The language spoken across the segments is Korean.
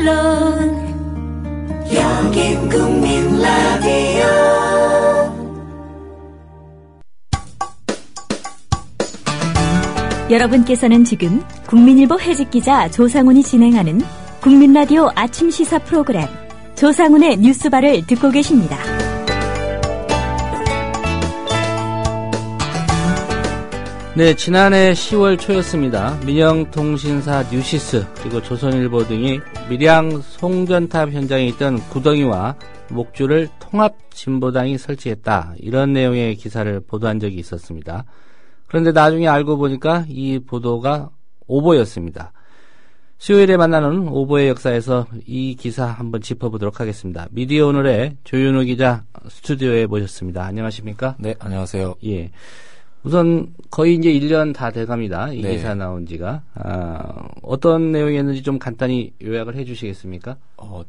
언론 여긴 국민 라디오. 여러분께서는 지금 국민일보 해직기자 조상훈이 진행하는 국민라디오 아침 시사 프로그램 조상훈의 뉴스바를 듣고 계십니다. 네, 지난해 10월 초였습니다. 민영통신사 뉴시스 그리고 조선일보 등이 밀양 송전탑 현장에 있던 구덩이와 목줄을 통합진보당이 설치했다. 이런 내용의 기사를 보도한 적이 있었습니다. 그런데 나중에 알고 보니까 이 보도가 오보였습니다. 수요일에 만나는 오보의 역사에서 이 기사 한번 짚어보도록 하겠습니다. 미디어 오늘의 조윤우 기자 스튜디오에 모셨습니다. 안녕하십니까? 네, 안녕하세요. 예. 우선 거의 이제 1년 다 돼갑니다. 이 네. 기사 나온 지가. 어떤 내용이었는지 좀 간단히 요약을 해 주시겠습니까?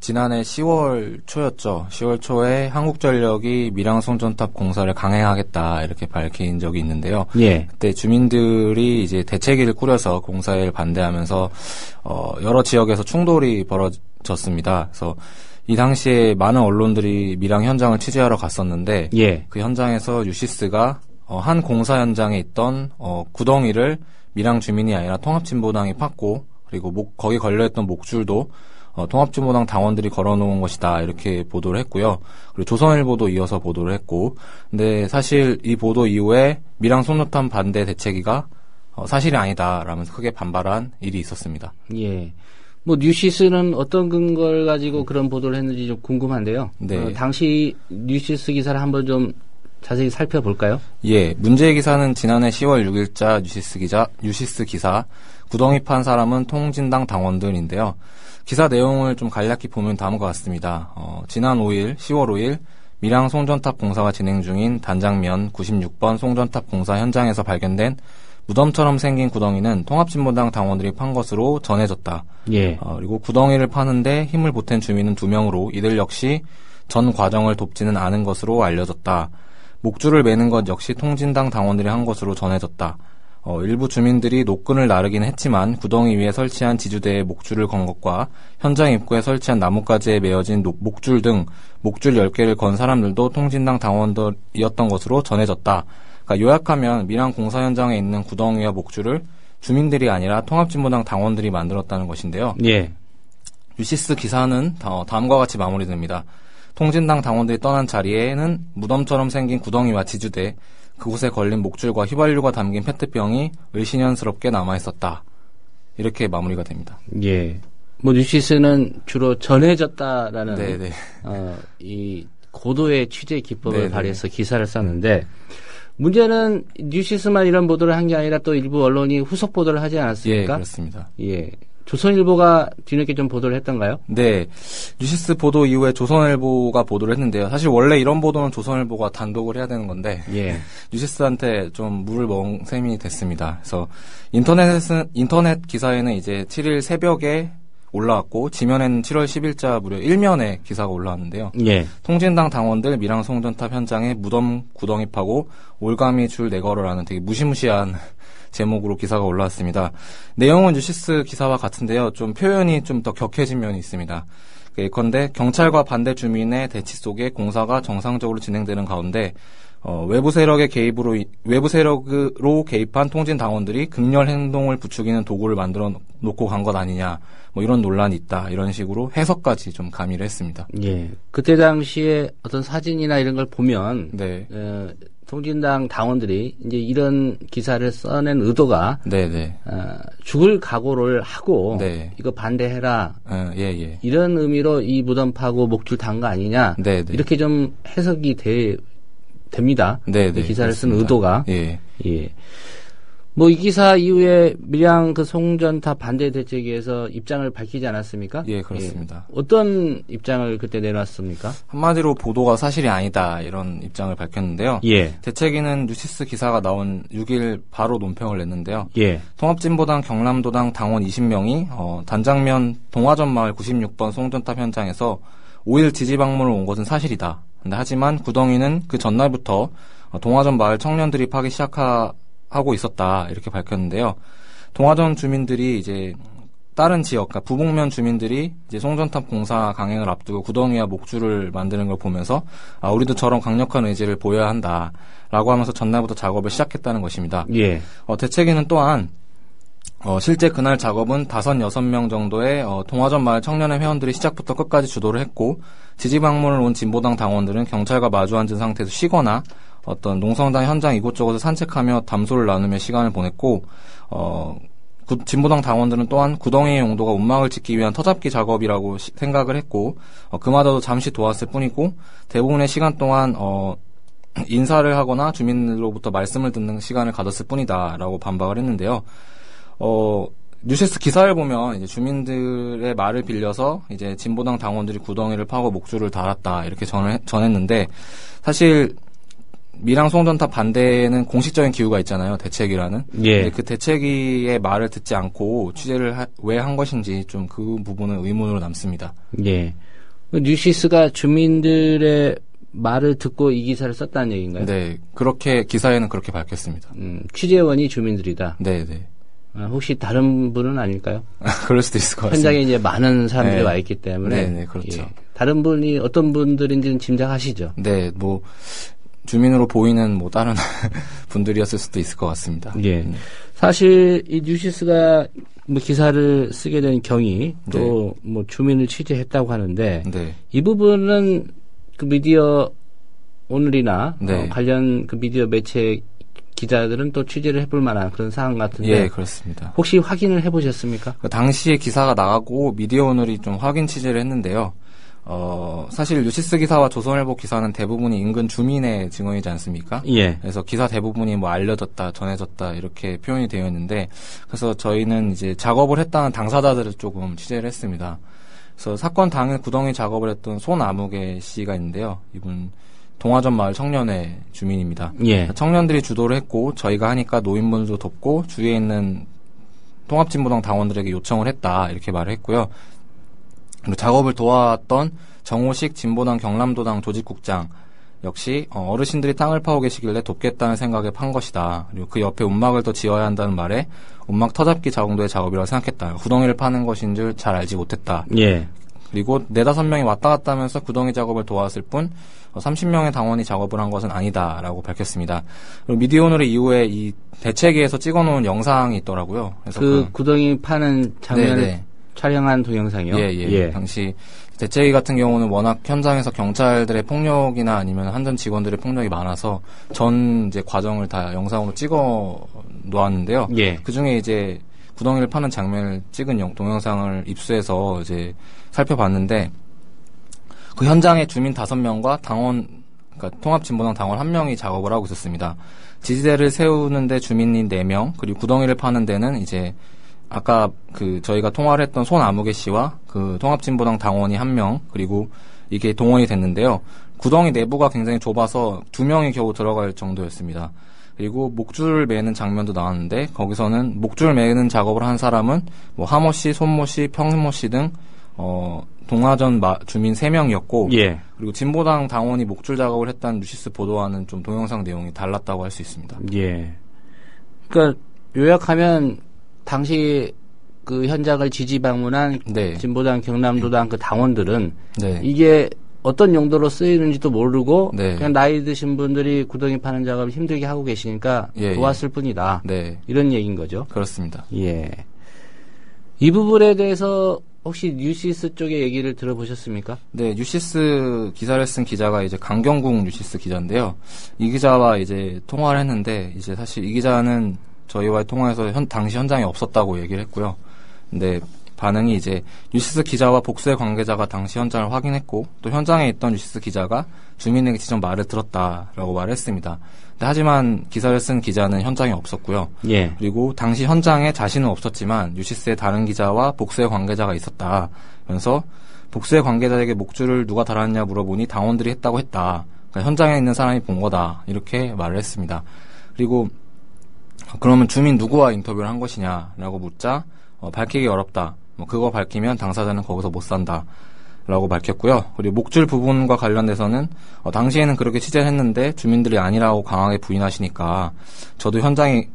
지난해 10월 초였죠. 10월 초에 한국전력이 밀양 송전탑 공사를 강행하겠다 이렇게 밝힌 적이 있는데요. 예. 그때 주민들이 이제 대책위를 꾸려서 공사에 반대하면서 여러 지역에서 충돌이 벌어졌습니다. 그래서 이 당시에 많은 언론들이 밀양 현장을 취재하러 갔었는데 예. 그 현장에서 유시스가 한 공사 현장에 있던 구덩이를 밀양 주민이 아니라 통합진보당이 팠고 그리고 거기 걸려있던 목줄도 통합진보당 당원들이 걸어놓은 것이다 이렇게 보도를 했고요. 그리고 조선일보도 이어서 보도를 했고 근데 사실 이 보도 이후에 밀양 송전탑 반대 대책위가 사실이 아니다 라면서 크게 반발한 일이 있었습니다. 예. 뭐 뉴시스는 어떤 근거를 가지고 그런 보도를 했는지 좀 궁금한데요. 네. 당시 뉴시스 기사를 한번 좀 자세히 살펴볼까요? 예, 문제의 기사는 지난해 10월 6일자 뉴시스 기사 구덩이 판 사람은 통진당 당원들인데요. 기사 내용을 좀 간략히 보면 다음과 같습니다. 지난 5일, 10월 5일 밀양 송전탑 공사가 진행 중인 단장면 96번 송전탑 공사 현장에서 발견된 무덤처럼 생긴 구덩이는 통합진보당 당원들이 판 것으로 전해졌다. 예. 그리고 구덩이를 파는데 힘을 보탠 주민은 2명으로 이들 역시 전 과정을 돕지는 않은 것으로 알려졌다. 목줄을 매는 것 역시 통진당 당원들이 한 것으로 전해졌다. 일부 주민들이 노끈을 나르긴 했지만 구덩이 위에 설치한 지주대에 목줄을 건 것과 현장 입구에 설치한 나뭇가지에 메어진 목줄 등 목줄 10개를 건 사람들도 통진당 당원들이었던 것으로 전해졌다. 그러니까 요약하면 밀양 공사 현장에 있는 구덩이와 목줄을 주민들이 아니라 통합진보당 당원들이 만들었다는 것인데요. 예. 유시스 기사는 다음과 같이 마무리됩니다. 통진당 당원들이 떠난 자리에는 무덤처럼 생긴 구덩이와 지주대, 그곳에 걸린 목줄과 휘발유가 담긴 페트병이 을씨년스럽게 남아있었다. 이렇게 마무리가 됩니다. 예. 뭐 뉴시스는 주로 전해졌다라는 네네. 이 고도의 취재 기법을 네네. 발휘해서 기사를 썼는데 문제는 뉴시스만 이런 보도를 한 게 아니라 또 일부 언론이 후속 보도를 하지 예, 않았습니까? 그렇습니다. 예. 조선일보가 뒤늦게 좀 보도를 했던가요? 네. 뉴시스 보도 이후에 조선일보가 보도를 했는데요. 사실 원래 이런 보도는 조선일보가 단독을 해야 되는 건데 예. 뉴시스한테 좀 물을 먹은 셈이 됐습니다. 그래서 인터넷 기사에는 이제 7일 새벽에 올라왔고 지면에는 7월 10일자 무려 1면에 기사가 올라왔는데요. 예. 통진당 당원들 밀양 송전탑 현장에 무덤 구덩이 파고 올가미 줄 내걸어라는 되게 무시무시한 제목으로 기사가 올라왔습니다. 내용은 뉴시스 기사와 같은데요. 좀 표현이 좀 더 격해진 면이 있습니다. 예컨대 경찰과 반대 주민의 대치 속에 공사가 정상적으로 진행되는 가운데 외부 세력의 외부 세력으로 개입한 통진 당원들이 극렬 행동을 부추기는 도구를 만들어 놓고 간 것 아니냐, 뭐 이런 논란이 있다, 이런 식으로 해석까지 좀 가미를 했습니다. 예. 그때 당시에 어떤 사진이나 이런 걸 보면 네. 통진당 당원들이 이제 이런 기사를 써낸 의도가 네네. 죽을 각오를 하고 네. 이거 반대해라 예. 이런 의미로 이 무덤 파고 목줄 단 거 아니냐 네네. 이렇게 좀 해석이 됩니다. 네네. 이 기사를 쓴 그렇습니다. 의도가 예. 뭐 이 기사 이후에 밀양 그 송전탑 반대 대책위에서 입장을 밝히지 않았습니까? 예, 그렇습니다. 어떤 입장을 그때 내놨습니까? 한마디로 보도가 사실이 아니다, 이런 입장을 밝혔는데요. 예. 대책위는 뉴시스 기사가 나온 6일 바로 논평을 냈는데요. 예. 통합진보당 경남도당 당원 20명이 단장면 동화전 마을 96번 송전탑 현장에서 5일 지지 방문을 온 것은 사실이다. 근데 하지만 구덩이는 그 전날부터 동화전 마을 청년들이 파기 시작하고 있었다, 이렇게 밝혔는데요. 동화전 주민들이 이제 다른 지역, 그러니까 부북면 주민들이 이제 송전탑 공사 강행을 앞두고 구덩이와 목줄을 만드는 걸 보면서 우리도 저런 강력한 의지를 보여야 한다라고 하면서 전날부터 작업을 시작했다는 것입니다. 예. 대책위는 또한 실제 그날 작업은 5-6명 정도의 동화전 마을 청년회 회원들이 시작부터 끝까지 주도를 했고 지지 방문을 온 진보당 당원들은 경찰과 마주 앉은 상태에서 쉬거나 어떤 농성당 현장 이곳저곳을 산책하며 담소를 나누며 시간을 보냈고 진보당 당원들은 또한 구덩이의 용도가 운막을 짓기 위한 터잡기 작업이라고 생각을 했고 그마저도 잠시 도왔을 뿐이고 대부분의 시간 동안 인사를 하거나 주민들로부터 말씀을 듣는 시간을 가졌을 뿐이다라고 반박을 했는데요. 뉴시스 기사를 보면 이제 주민들의 말을 빌려서 이제 진보당 당원들이 구덩이를 파고 목줄을 달았다 이렇게 전했는데 사실 밀양 송전탑 반대에는 공식적인 기구가 있잖아요. 대책위라는. 예. 그 대책위의 말을 듣지 않고 취재를 왜 한 것인지 좀 그 부분은 의문으로 남습니다. 예. 뉴시스가 주민들의 말을 듣고 이 기사를 썼다는 얘기인가요? 네. 그렇게 기사에는 그렇게 밝혔습니다. 취재원이 주민들이다. 네, 네. 혹시 다른 분은 아닐까요? 그럴 수도 있을 것 같습니다. 현장에 이제 많은 사람들이 네. 와 있기 때문에. 네, 네, 그렇죠. 예. 다른 분이 어떤 분들인지는 짐작하시죠? 네, 주민으로 보이는 다른 분들이었을 수도 있을 것 같습니다. 예. 사실 이 뉴시스가 기사를 쓰게 된 경위 또 주민을 취재했다고 하는데 네. 이 부분은 그 미디어 오늘이나 네. 관련 그 미디어 매체 기자들은 또 취재를 해볼 만한 그런 사안 같은데. 예, 그렇습니다. 혹시 확인을 해보셨습니까? 당시에 기사가 나가고 미디어 오늘이 좀 확인 취재를 했는데요. 사실 뉴시스 기사와 조선일보 기사는 대부분이 인근 주민의 증언이지 않습니까? 예. 그래서 기사 대부분이 알려졌다, 전해졌다 이렇게 표현이 되어 있는데, 그래서 저희는 이제 작업을 했다는 당사자들을 조금 취재를 했습니다. 그래서 사건 당일 구덩이 작업을 했던 손아무개 씨가 있는데요. 이분 동화전 마을 청년회 주민입니다. 예. 청년들이 주도를 했고 저희가 하니까 노인분들도 돕고 주위에 있는 통합진보당 당원들에게 요청을 했다 이렇게 말을 했고요. 그리고 작업을 도왔던 정호식 진보당 경남도당 조직국장 역시 어르신들이 땅을 파고 계시길래 돕겠다는 생각에 판 것이다. 그리고 그 옆에 운막을 더 지어야 한다는 말에 운막 터잡기 정도의 작업이라고 생각했다. 구덩이를 파는 것인 줄 잘 알지 못했다. 예. 그리고 4-5명이 왔다 갔다 하면서 구덩이 작업을 도왔을 뿐 30명의 당원이 작업을 한 것은 아니다라고 밝혔습니다. 그리고 미디어오늘의 이후에 이 대책위에서 찍어놓은 영상이 있더라고요. 그래서 그 구덩이 파는 장면을 네네. 촬영한 동영상이요? 예. 당시 대책위 같은 경우는 워낙 현장에서 경찰들의 폭력이나 아니면 한전 직원들의 폭력이 많아서 전 이제 과정을 다 영상으로 찍어 놓았는데요. 예. 그 중에 이제 구덩이를 파는 장면을 찍은 동영상을 입수해서 이제 살펴봤는데 그 현장에 주민 5명과 당원, 그러니까 통합진보당 당원 1명이 작업을 하고 있었습니다. 지지대를 세우는데 주민이 4명, 그리고 구덩이를 파는 데는 이제 아까 저희가 통화를 했던 손아무개 씨와 그 통합진보당 당원이 1명, 그리고 이게 동원이 됐는데요. 구덩이 내부가 굉장히 좁아서 2명이 겨우 들어갈 정도였습니다. 그리고 목줄을 매는 장면도 나왔는데 거기서는 목줄 매는 작업을 한 사람은 하모 씨, 손모 씨, 평모 씨 등 동화전 주민 3명이었고 예. 그리고 진보당 당원이 목줄 작업을 했다는 뉴시스 보도와는 좀 동영상 내용이 달랐다고 할 수 있습니다. 예. 그러니까 요약하면 당시 그 현장을 지지 방문한 네. 진보당 경남도당 그 당원들은 네. 이게 어떤 용도로 쓰이는지도 모르고 네. 그냥 나이 드신 분들이 구덩이 파는 작업을 힘들게 하고 계시니까 도왔을 뿐이다. 네. 이런 얘기인 거죠. 그렇습니다. 예. 이 부분에 대해서 혹시 뉴시스 쪽의 얘기를 들어보셨습니까? 네, 뉴시스 기사를 쓴 기자가 이제 강경국 뉴시스 기자인데요. 이 기자와 이제 통화를 했는데 이제 사실 이 기자는 저희와의 통화에서 당시 현장에 없었다고 얘기를 했고요. 근데 반응이 이제 뉴시스 기자와 복수의 관계자가 당시 현장을 확인했고 또 현장에 있던 뉴시스 기자가 주민에게 직접 말을 들었다라고 말을 했습니다. 근데 하지만 기사를 쓴 기자는 현장에 없었고요. 예. 그리고 당시 현장에 자신은 없었지만 뉴시스의 다른 기자와 복수의 관계자가 있었다. 그래서 복수의 관계자에게 목줄을 누가 달았냐 물어보니 당원들이 했다고 했다. 그러니까 현장에 있는 사람이 본 거다. 이렇게 말을 했습니다. 그리고 그러면 주민 누구와 인터뷰를 한 것이냐라고 묻자 밝히기 어렵다. 그거 밝히면 당사자는 거기서 못 산다. 라고 밝혔고요. 그리고 목줄 부분과 관련돼서는 당시에는 그렇게 취재를 했는데 주민들이 아니라고 강하게 부인하시니까 저도 현장에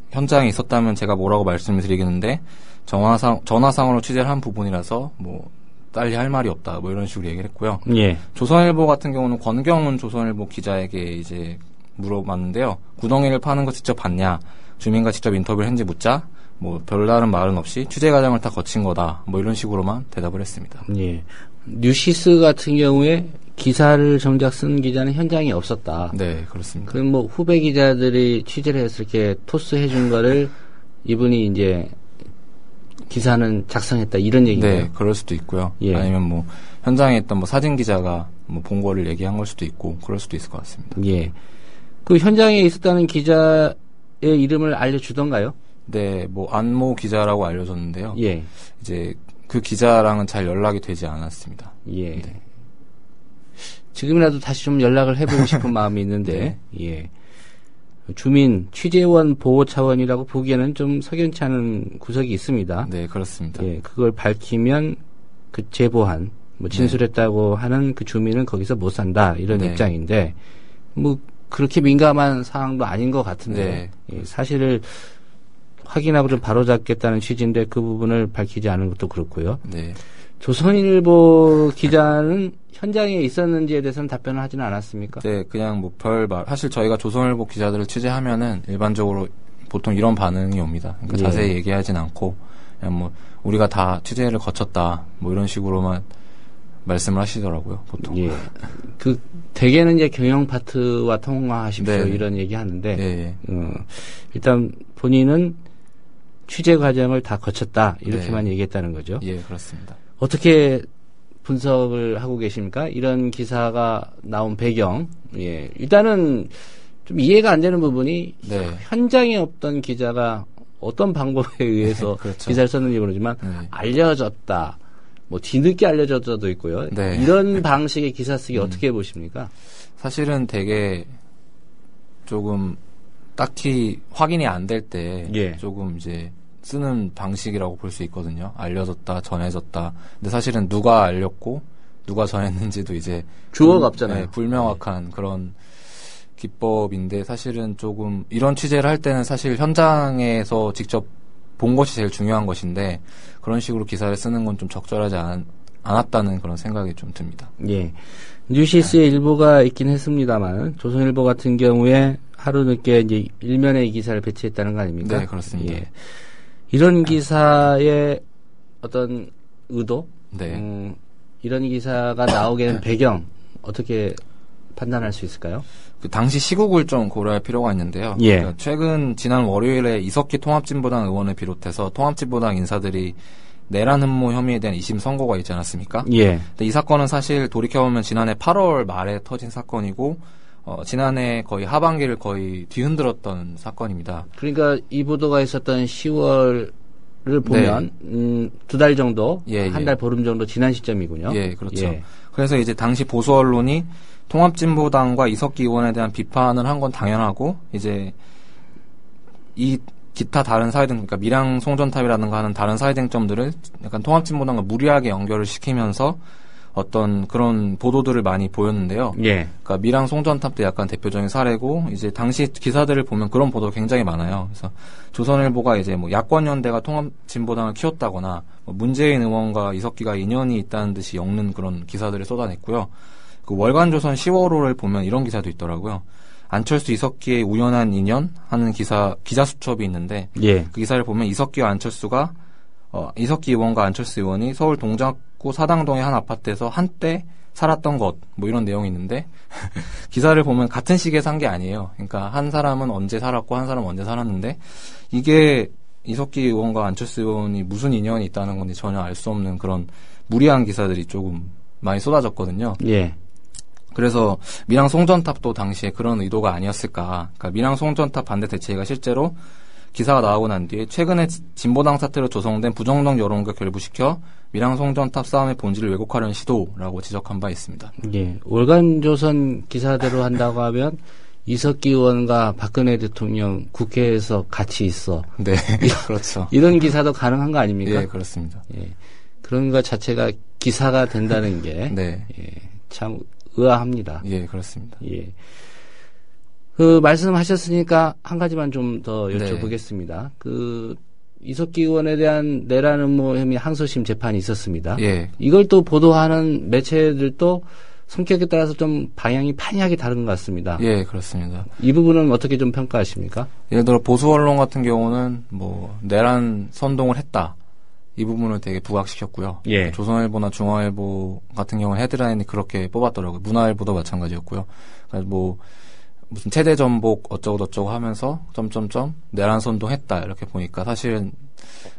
있었다면 제가 뭐라고 말씀을 드리겠는데 전화상으로 취재를 한 부분이라서 뭐 딸리 할 말이 없다 뭐 이런 식으로 얘기를 했고요. 예. 조선일보 같은 경우는 권경훈 조선일보 기자에게 이제 물어봤는데요. 구덩이를 파는 거 직접 봤냐? 주민과 직접 인터뷰를 했는지 묻자 뭐 별다른 말은 없이 취재 과정을 다 거친 거다 뭐 이런 식으로만 대답을 했습니다. 예. 뉴시스 같은 경우에 기사를 정작 쓴 기자는 현장에 없었다. 네, 그렇습니다. 그럼 뭐 후배 기자들이 취재를 해서 이렇게 토스해 준 거를 이분이 이제 기사는 작성했다 이런 얘기인가요? 네, 그럴 수도 있고요. 예. 아니면 뭐 현장에 있던 뭐 사진 기자가 뭐 본 거를 얘기한 걸 수도 있고 그럴 수도 있을 것 같습니다. 예. 그 현장에 있었다는 기자의 이름을 알려주던가요? 네, 뭐 안모 기자라고 알려줬는데요. 예. 이제 그 기자랑은 잘 연락이 되지 않았습니다. 예. 네. 지금이라도 다시 좀 연락을 해보고 싶은 마음이 있는데, 예. 주민 취재원 보호 차원이라고 보기에는 좀 석연치 않은 구석이 있습니다. 네, 그렇습니다. 예, 그걸 밝히면 그 제보한 뭐 진술했다고 하는 그 주민은 거기서 못 산다 이런 네. 입장인데 뭐 그렇게 민감한 사항도 아닌 것 같은데 네. 예, 사실을 확인하고 좀 바로잡겠다는 취지인데 그 부분을 밝히지 않은 것도 그렇고요. 네. 조선일보 기자는 현장에 있었는지에 대해서는 답변을 하지는 않았습니까? 네, 그냥 뭐 사실 저희가 조선일보 기자들을 취재하면은 일반적으로 보통 이런 반응이 옵니다. 그러니까 예. 자세히 얘기하진 않고 그냥 뭐 우리가 다 취재를 거쳤다 뭐 이런 식으로만 말씀을 하시더라고요, 보통. 예. 그 대개는 이제 경영 파트와 통화하십시오 네. 이런 얘기 하는데 네. 일단 본인은 취재 과정을 다 거쳤다 이렇게만 네. 얘기했다는 거죠. 예, 그렇습니다. 어떻게 분석을 하고 계십니까? 이런 기사가 나온 배경. 예. 일단은 좀 이해가 안 되는 부분이 네. 현장에 없던 기자가 어떤 방법에 의해서 그렇죠. 기사를 썼는지 모르지만 네. 알려졌다. 뭐 뒤늦게 알려졌다도 있고요. 네. 이런 방식의 기사 쓰기 어떻게 보십니까? 사실은 되게 조금 딱히 확인이 안 될 때 예. 조금 이제 쓰는 방식이라고 볼 수 있거든요. 알려졌다, 전해졌다. 근데 사실은 누가 알렸고 누가 전했는지도 이제 주어가 없잖아요. 네, 불명확한 그런 기법인데 사실은 조금 이런 취재를 할 때는 사실 현장에서 직접 본 것이 제일 중요한 것인데 그런 식으로 기사를 쓰는 건 좀 적절하지 않았다는 그런 생각이 좀 듭니다. 예. 뉴시스의 일부가 있긴 했습니다만 조선일보 같은 경우에 하루 늦게 이제 일면의 기사를 배치했다는 거 아닙니까? 네, 그렇습니다. 예. 이런 기사의 어떤 의도, 네. 이런 기사가 나오게 된 배경 어떻게 판단할 수 있을까요? 그 당시 시국을 좀 고려할 필요가 있는데요. 예. 그러니까 최근 지난 월요일에 이석기 통합진보당 의원을 비롯해서 통합진보당 인사들이 내란 음모 혐의에 대한 2심 선고가 있지 않았습니까? 예. 근데 이 사건은 사실 돌이켜보면 지난해 8월 말에 터진 사건이고 지난해 거의 하반기를 거의 뒤흔들었던 사건입니다. 그러니까 이 보도가 있었던 10월을 보면 두 달 정도, 예, 한 예. 달 보름 정도 지난 시점이군요. 예, 그렇죠. 예. 그래서 이제 당시 보수 언론이 통합진보당과 이석기 의원에 대한 비판을 한 건 당연하고 이제 이 기타 다른 사회등 그러니까 밀양 송전탑이라든가 하는 다른 사회쟁점들을 약간 통합진보당과 무리하게 연결을 시키면서 어떤 그런 보도들을 많이 보였는데요. 예. 그러니까 밀양 송전탑도 약간 대표적인 사례고 이제 당시 기사들을 보면 그런 보도가 굉장히 많아요. 그래서 조선일보가 이제 뭐 야권연대가 통합진보당을 키웠다거나 뭐 문재인 의원과 이석기가 인연이 있다는 듯이 엮는 그런 기사들을 쏟아냈고요. 그 월간조선 10월호를 보면 이런 기사도 있더라고요. 안철수 이석기의 우연한 인연 하는 기자 수첩이 있는데 예. 그 기사를 보면 이석기와 안철수가 이석기 의원과 안철수 의원이 서울 동작구 사당동의 한 아파트에서 한때 살았던 것 뭐 이런 내용이 있는데 기사를 보면 같은 시기에 산 게 아니에요. 그러니까 한 사람은 언제 살았고 한 사람은 언제 살았는데 이게 이석기 의원과 안철수 의원이 무슨 인연이 있다는 건지 전혀 알 수 없는 그런 무리한 기사들이 조금 많이 쏟아졌거든요. 예. 그래서 밀양 송전탑도 당시에 그런 의도가 아니었을까. 그러니까 밀양 송전탑 반대 대책가 실제로 기사가 나오고 난 뒤에 최근에 진보당 사태로 조성된 부정적 여론과 결부시켜 밀양 송전탑 싸움의 본질을 왜곡하려는 시도라고 지적한 바 있습니다. 예. 월간조선 기사대로 한다고 하면 이석기 의원과 박근혜 대통령 국회에서 같이 있어. 네, 그렇죠. 이런 기사도 가능한 거 아닙니까? 예, 그렇습니다. 예. 그런 것 자체가 기사가 된다는 게 네, 예, 참 의아합니다. 예, 그렇습니다. 예. 그 말씀하셨으니까 한 가지만 좀 더 네. 여쭤보겠습니다. 그 이석기 의원에 대한 내란 음모 혐의 항소심 재판이 있었습니다. 예. 이걸 또 보도하는 매체들도 성격에 따라서 좀 방향이 판이하게 다른 것 같습니다. 예, 그렇습니다. 이 부분은 어떻게 좀 평가하십니까? 예를 들어 보수 언론 같은 경우는 뭐 내란 선동을 했다. 이 부분을 되게 부각시켰고요. 예. 조선일보나 중앙일보 같은 경우는 헤드라인이 그렇게 뽑았더라고요. 문화일보도 마찬가지였고요. 그래서 뭐 무슨 체대 전복 어쩌고저쩌고 하면서 점점점 내란 선동했다 이렇게 보니까 사실은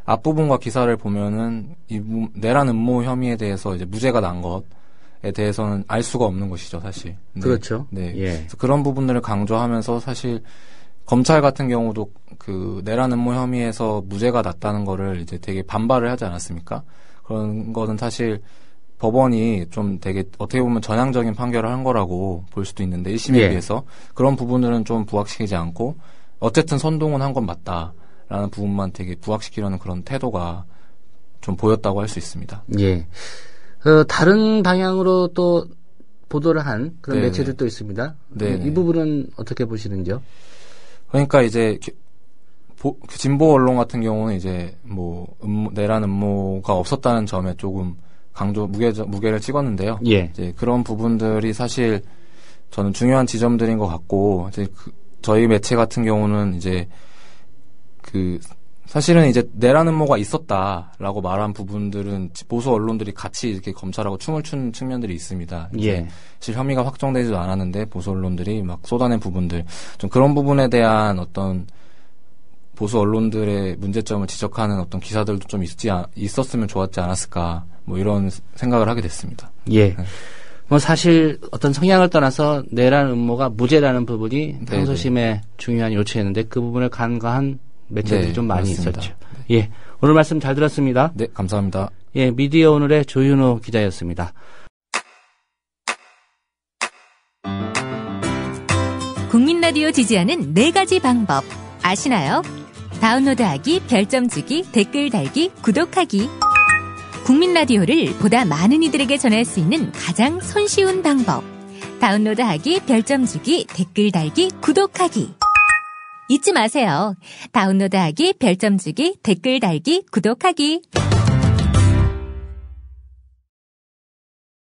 앞부분과 기사를 보면은 이 내란 음모 혐의에 대해서 이제 무죄가 난 것에 대해서는 알 수가 없는 것이죠, 사실. 네. 그렇죠. 네. 예. 그래서 그런 부분들을 강조하면서 사실 검찰 같은 경우도 그 내란 음모 혐의에서 무죄가 났다는 거를 이제 되게 반발을 하지 않았습니까? 그런 거는 사실 법원이 좀 되게 어떻게 보면 전향적인 판결을 한 거라고 볼 수도 있는데 1심에 예. 비해서 그런 부분들은 좀 부각시키지 않고 어쨌든 선동은 한 건 맞다라는 부분만 되게 부각시키려는 그런 태도가 좀 보였다고 할 수 있습니다. 예. 다른 방향으로 또 보도를 한 그런 네네. 매체들도 있습니다. 네네. 이 부분은 어떻게 보시는지요? 그러니까 이제 진보 언론 같은 경우는 이제 뭐 내란 음모가 없었다는 점에 조금 무게를 찍었는데요. 예. 이제 그런 부분들이 사실 저는 중요한 지점들인 것 같고 이제 저희 매체 같은 경우는 이제 사실은 이제 내란 음모가 있었다라고 말한 부분들은 보수 언론들이 같이 이렇게 검찰하고 춤을 추는 측면들이 있습니다. 예. 사실 혐의가 확정되지도 않았는데 보수 언론들이 막 쏟아낸 부분들 좀 그런 부분에 대한 어떤 보수 언론들의 문제점을 지적하는 어떤 기사들도 좀 있었으면 좋았지 않았을까 뭐 이런 생각을 하게 됐습니다. 예. 네. 뭐 사실 어떤 성향을 떠나서 내란 음모가 무죄라는 부분이 네네. 항소심의 중요한 요체였는데 그 부분을 간과한 매체들이 네, 좀 많이 맞습니다. 있었죠. 예. 오늘 말씀 잘 들었습니다. 네, 감사합니다. 예, 미디어 오늘의 조윤호 기자였습니다. 국민 라디오 지지하는 4가지 방법 아시나요? 다운로드하기, 별점 주기, 댓글 달기, 구독하기. 국민 라디오를 보다 많은 이들에게 전할 수 있는 가장 손쉬운 방법. 다운로드하기, 별점 주기, 댓글 달기, 구독하기. 잊지 마세요. 다운로드하기, 별점 주기, 댓글 달기, 구독하기.